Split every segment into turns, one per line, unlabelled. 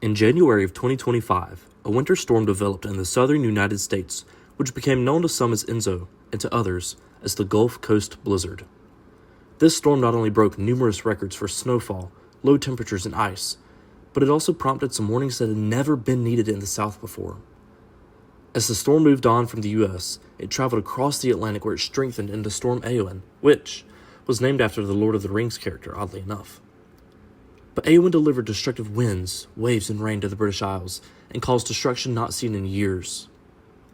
In January of 2025, a winter storm developed in the southern United States, which became known to some as Enzo and to others as the Gulf Coast Blizzard. This storm not only broke numerous records for snowfall, low temperatures, and ice, but it also prompted some warnings that had never been needed in the South before. As the storm moved on from the U.S., it traveled across the Atlantic where it strengthened into Storm Eowyn, which was named after the Lord of the Rings character, oddly enough. But Eowyn delivered destructive winds, waves, and rain to the British Isles and caused destruction not seen in years.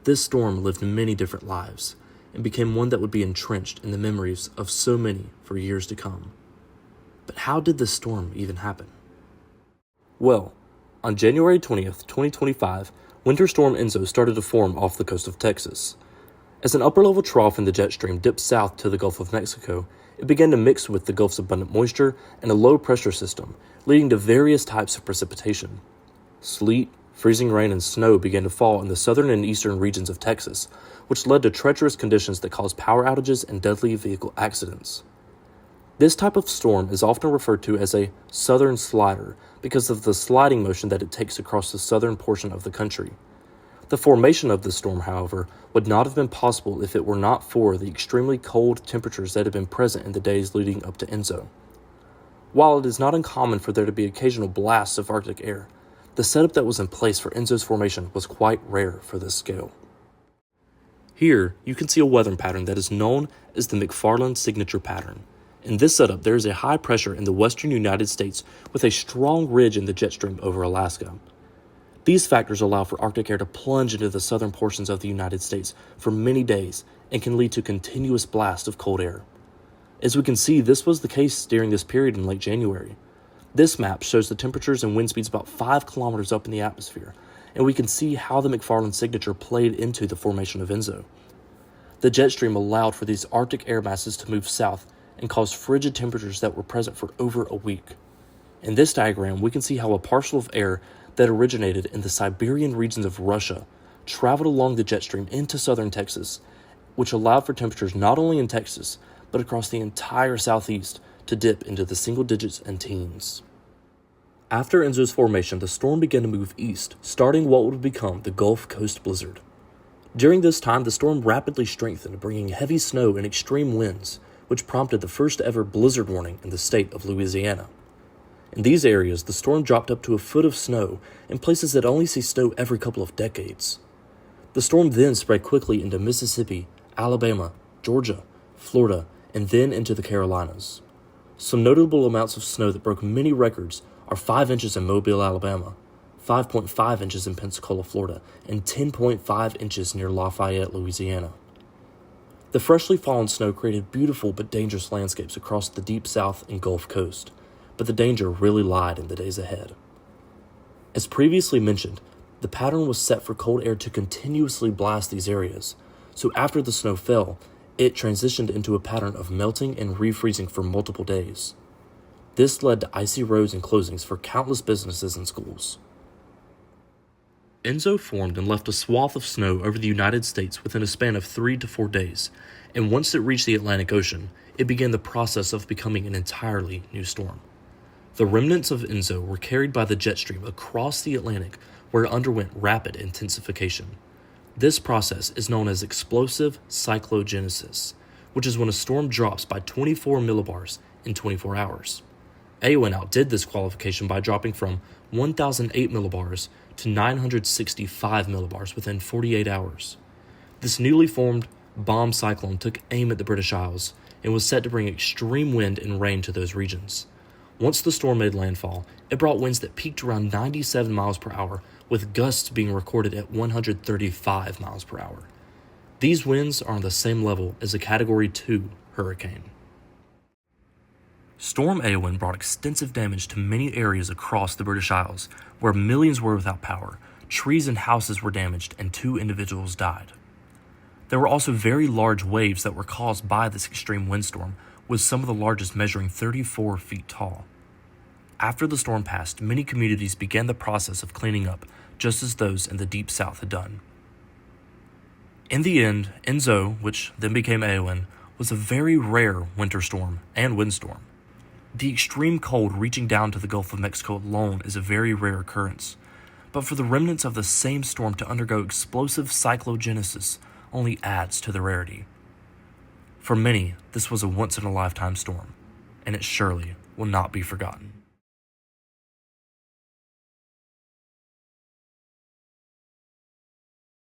This storm lived many different lives and became one that would be entrenched in the memories of so many for years to come. But how did this storm even happen? Well, on January 20th, 2025, Winter Storm Enzo started to form off the coast of Texas. As an upper-level trough in the jet stream dipped south to the Gulf of Mexico, it began to mix with the Gulf's abundant moisture and a low-pressure system, leading to various types of precipitation. Sleet, freezing rain, and snow began to fall in the southern and eastern regions of Texas, which led to treacherous conditions that caused power outages and deadly vehicle accidents. This type of storm is often referred to as a southern slider because of the sliding motion that it takes across the southern portion of the country. The formation of this storm, however, would not have been possible if it were not for the extremely cold temperatures that had been present in the days leading up to Enzo. While it is not uncommon for there to be occasional blasts of Arctic air, the setup that was in place for Enzo's formation was quite rare for this scale. Here, you can see a weather pattern that is known as the McFarland signature pattern. In this setup, there is a high pressure in the western United States with a strong ridge in the jet stream over Alaska. These factors allow for Arctic air to plunge into the southern portions of the United States for many days and can lead to continuous blasts of cold air. As we can see, this was the case during this period in late January. This map shows the temperatures and wind speeds about 5 kilometers up in the atmosphere, and we can see how the McFarland signature played into the formation of Enzo. The jet stream allowed for these Arctic air masses to move south and caused frigid temperatures that were present for over a week. In this diagram, we can see how a parcel of air that originated in the Siberian regions of Russia traveled along the jet stream into southern Texas, which allowed for temperatures not only in Texas, but across the entire southeast to dip into the single digits and teens. After Enzo's formation, the storm began to move east, starting what would become the Gulf Coast Blizzard. During this time, the storm rapidly strengthened, bringing heavy snow and extreme winds, which prompted the first ever blizzard warning in the state of Louisiana. In these areas, the storm dropped up to a foot of snow in places that only see snow every couple of decades. The storm then spread quickly into Mississippi, Alabama, Georgia, Florida, and then into the Carolinas. Some notable amounts of snow that broke many records are 5 inches in Mobile, Alabama, 5.5 inches in Pensacola, Florida, and 10.5 inches near Lafayette, Louisiana. The freshly fallen snow created beautiful but dangerous landscapes across the deep south and Gulf Coast, but the danger really lied in the days ahead. As previously mentioned, the pattern was set for cold air to continuously blast these areas, so after the snow fell, it transitioned into a pattern of melting and refreezing for multiple days. This led to icy roads and closings for countless businesses and schools. Enzo formed and left a swath of snow over the United States within a span of 3 to 4 days, and once it reached the Atlantic Ocean, it began the process of becoming an entirely new storm. The remnants of Enzo were carried by the jet stream across the Atlantic, where it underwent rapid intensification. This process is known as explosive cyclogenesis, which is when a storm drops by 24 millibars in 24 hours. Eowyn outdid this qualification by dropping from 1,008 millibars to 965 millibars within 48 hours. This newly formed bomb cyclone took aim at the British Isles and was set to bring extreme wind and rain to those regions. Once the storm made landfall, it brought winds that peaked around 97 miles per hour, with gusts being recorded at 135 miles per hour. These winds are on the same level as a Category 2 hurricane. Storm Eowyn brought extensive damage to many areas across the British Isles, where millions were without power, trees and houses were damaged, and 2 individuals died. There were also very large waves that were caused by this extreme windstorm, with some of the largest measuring 34 feet tall. After the storm passed, many communities began the process of cleaning up, just as those in the Deep South had done. In the end, Enzo, which then became Eowyn, was a very rare winter storm and windstorm. The extreme cold reaching down to the Gulf of Mexico alone is a very rare occurrence, but for the remnants of the same storm to undergo explosive cyclogenesis only adds to the rarity. For many, this was a once-in-a-lifetime storm, and it surely will not be forgotten.